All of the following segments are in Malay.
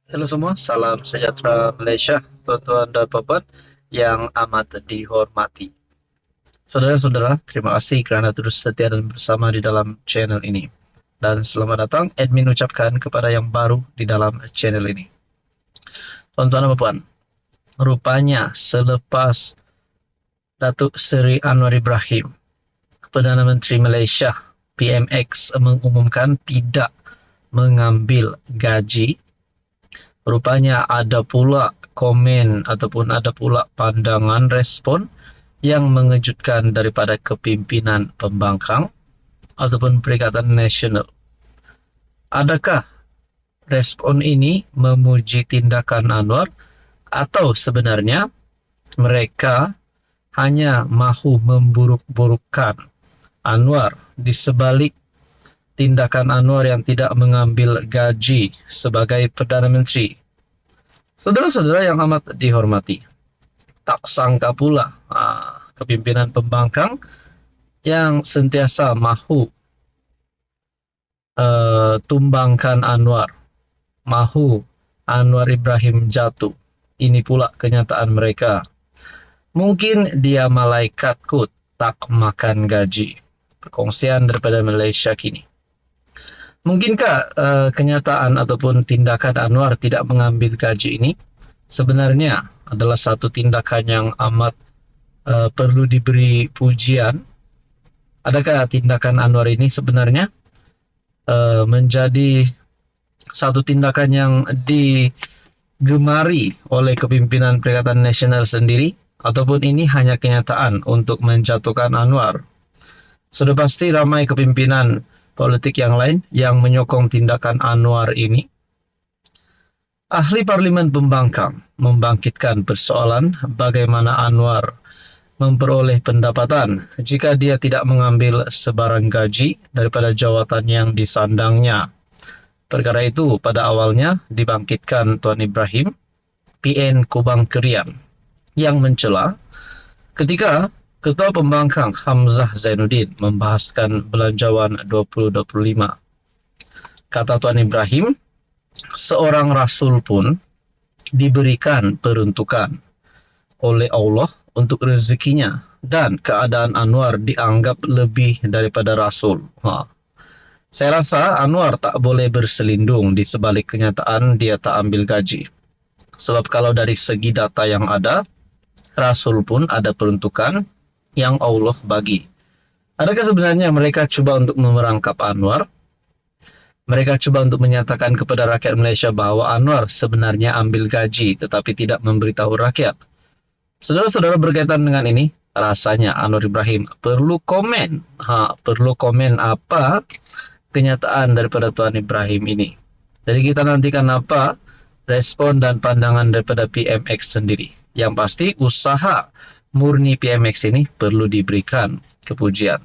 Halo semua, salam sejahtera Malaysia, tuan-tuan dan puan yang amat dihormati. Saudara-saudara, terima kasih kerana terus setia dan bersama di dalam channel ini. Dan selamat datang, admin ucapkan kepada yang baru di dalam channel ini. Tuan-tuan dan puan, rupanya selepas Datuk Seri Anwar Ibrahim, Perdana Menteri Malaysia, PMX mengumumkan tidak mengambil gaji, rupanya ada pula komen ataupun ada pula pandangan respon yang mengejutkan daripada kepimpinan pembangkang ataupun Perikatan Nasional. Adakah respon ini memuji tindakan Anwar atau sebenarnya mereka hanya mahu memburuk-burukkan Anwar di sebalik tindakan Anwar yang tidak mengambil gaji sebagai Perdana Menteri? Saudara-saudara yang amat dihormati, tak sangka pula kepimpinan pembangkang yang sentiasa mahu tumbangkan Anwar, mahu Anwar Ibrahim jatuh. Ini pula kenyataan mereka. Mungkin dia malaikatku tak makan gaji. Perkongsian daripada Malaysia kini. Mungkinkah kenyataan ataupun tindakan Anwar tidak mengambil gaji ini sebenarnya adalah satu tindakan yang amat perlu diberi pujian? Adakah tindakan Anwar ini sebenarnya menjadi satu tindakan yang digemari oleh kepimpinan Perikatan Nasional sendiri, ataupun ini hanya kenyataan untuk menjatuhkan Anwar? Sudah pasti ramai kepimpinan politik yang lain yang menyokong tindakan Anwar ini. Ahli Parlimen Pembangkang membangkitkan persoalan bagaimana Anwar memperoleh pendapatan jika dia tidak mengambil sebarang gaji daripada jawatan yang disandangnya. Perkara itu pada awalnya dibangkitkan Tuan Ibrahim, PN Kubang Kerian, yang mencela ketika Ketua Pembangkang Hamzah Zainuddin membahaskan Belanjawan 2025. Kata Tuan Ibrahim, seorang rasul pun diberikan peruntukan oleh Allah untuk rezekinya dan keadaan Anwar dianggap lebih daripada rasul. Saya rasa Anwar tak boleh berselindung di sebalik kenyataan dia tak ambil gaji. Sebab kalau dari segi data yang ada, rasul pun ada peruntukan yang Allah bagi. Adakah sebenarnya mereka cuba untuk memerangkap Anwar? Mereka cuba untuk menyatakan kepada rakyat Malaysia bahawa Anwar sebenarnya ambil gaji tetapi tidak memberitahu rakyat. Saudara-saudara, berkaitan dengan ini, rasanya Anwar Ibrahim perlu komen. Perlu komen apa kenyataan daripada Tuan Ibrahim ini. Jadi kita nantikan apa respon dan pandangan daripada PMX sendiri. Yang pasti usaha murni PMX ini perlu diberikan kepujian.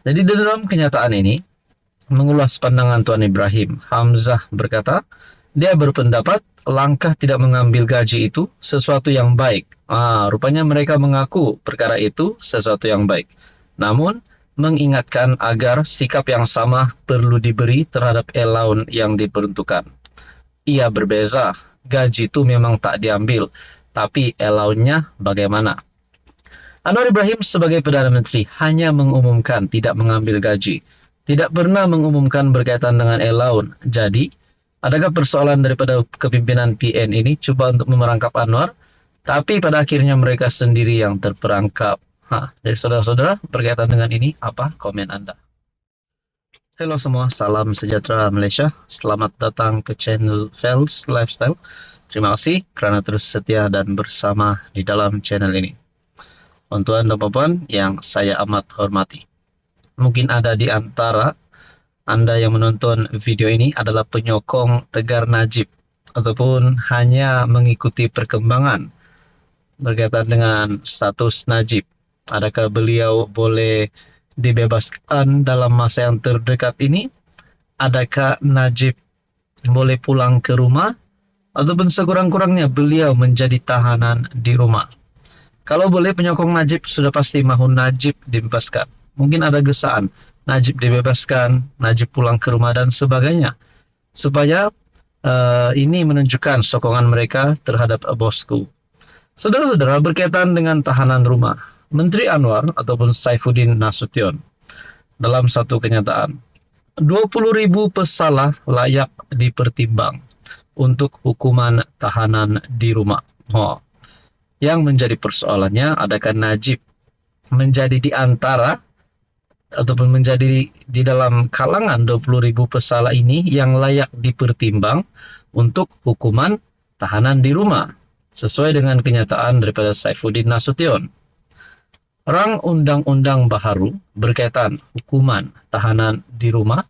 Jadi dalam kenyataan ini, mengulas pandangan Tuan Ibrahim, Hamzah berkata, dia berpendapat langkah tidak mengambil gaji itu sesuatu yang baik. Rupanya mereka mengaku perkara itu sesuatu yang baik. Namun, mengingatkan agar sikap yang sama perlu diberi terhadap allowance yang diperuntukkan. Ia berbeza, gaji itu memang tak diambil, tapi allowance-nya bagaimana? Anwar Ibrahim sebagai Perdana Menteri hanya mengumumkan tidak mengambil gaji, tidak pernah mengumumkan berkaitan dengan allowance. Jadi, adakah persoalan daripada kepimpinan PN ini cuba untuk memerangkap Anwar, tapi pada akhirnya mereka sendiri yang terperangkap? Jadi saudara-saudara, berkaitan dengan ini, apa komen Anda? Halo semua, salam sejahtera Malaysia. Selamat datang ke channel Fels Lifestyle. Terima kasih kerana terus setia dan bersama di dalam channel ini. Tuan-tuan dan puan yang saya amat hormati. Mungkin ada di antara Anda yang menonton video ini adalah penyokong Tegar Najib ataupun hanya mengikuti perkembangan berkaitan dengan status Najib. Adakah beliau boleh dibebaskan dalam masa yang terdekat ini? Adakah Najib boleh pulang ke rumah? Ataupun sekurang-kurangnya beliau menjadi tahanan di rumah? Kalau boleh, penyokong Najib sudah pasti mahu Najib dibebaskan. Mungkin ada gesaan Najib dibebaskan, Najib pulang ke rumah dan sebagainya, supaya Ini menunjukkan sokongan mereka terhadap bosku. Saudara-saudara, berkaitan dengan tahanan rumah, Menteri Anwar ataupun Saifuddin Nasution dalam satu kenyataan, 20.000 pesalah layak dipertimbang untuk hukuman tahanan di rumah. Yang menjadi persoalannya, adakah Najib menjadi di antara ataupun menjadi di dalam kalangan 20.000 pesalah ini yang layak dipertimbang untuk hukuman tahanan di rumah, sesuai dengan kenyataan daripada Saifuddin Nasution. Rang undang-undang baharu berkaitan hukuman tahanan di rumah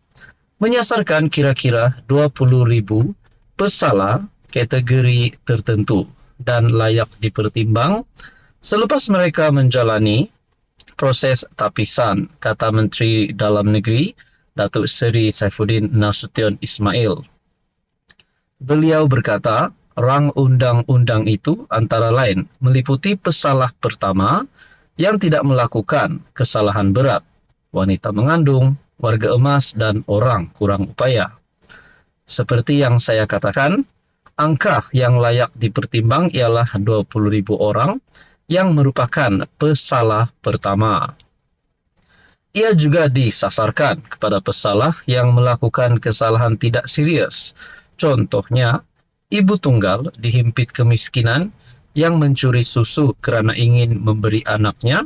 menyasarkan kira-kira 20.000 pesalah kategori tertentu dan layak dipertimbang selepas mereka menjalani proses tapisan, kata Menteri Dalam Negeri Datuk Seri Saifuddin Nasution Ismail. Beliau berkata, rang undang-undang itu antara lain meliputi pesalah pertama yang tidak melakukan kesalahan berat, wanita mengandung, warga emas, dan orang kurang upaya. Seperti yang saya katakan, angka yang layak dipertimbang ialah 20.000 orang yang merupakan pesalah pertama. Ia juga disasarkan kepada pesalah yang melakukan kesalahan tidak serius. Contohnya, ibu tunggal dihimpit kemiskinan yang mencuri susu kerana ingin memberi anaknya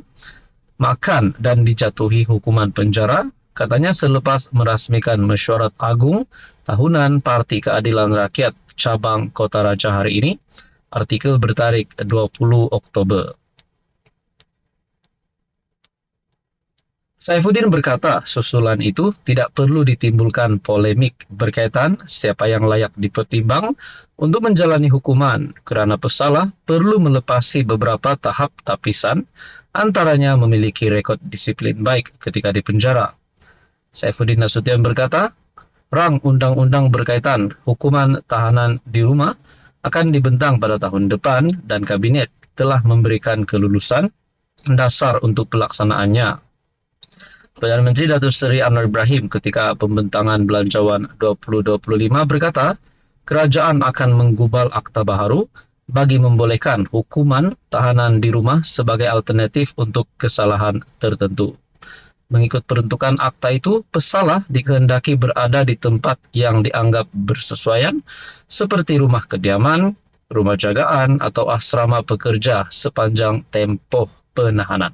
makan dan dijatuhi hukuman penjara, katanya selepas merasmikan mesyuarat agung tahunan Parti Keadilan Rakyat cabang Kota Raja hari ini. Artikel bertarikh 20 Oktober. Saifuddin berkata susulan itu tidak perlu ditimbulkan polemik berkaitan siapa yang layak dipertimbang untuk menjalani hukuman kerana pesalah perlu melepasi beberapa tahap tapisan, antaranya memiliki rekod disiplin baik ketika di penjara. Saifuddin Nasution berkata, rang undang-undang berkaitan hukuman tahanan di rumah akan dibentang pada tahun depan dan Kabinet telah memberikan kelulusan dasar untuk pelaksanaannya. Perdana Menteri Datuk Seri Anwar Ibrahim ketika pembentangan Belanjawan 2025 berkata, kerajaan akan menggubal Akta Baharu bagi membolehkan hukuman tahanan di rumah sebagai alternatif untuk kesalahan tertentu. Mengikut peruntukan akta itu, pesalah dikehendaki berada di tempat yang dianggap bersesuaian seperti rumah kediaman, rumah jagaan atau asrama pekerja sepanjang tempoh penahanan.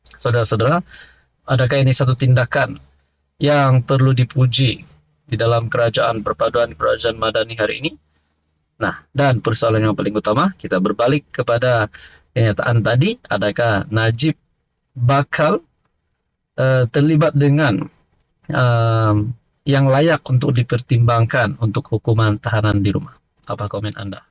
Saudara-saudara, adakah ini satu tindakan yang perlu dipuji di dalam Kerajaan Perpaduan Kerajaan Madani hari ini? Nah, dan persoalan yang paling utama, kita berbalik kepada kenyataan tadi, adakah Najib bakal terlibat dengan yang layak untuk dipertimbangkan untuk hukuman tahanan di rumah? Apa komen Anda?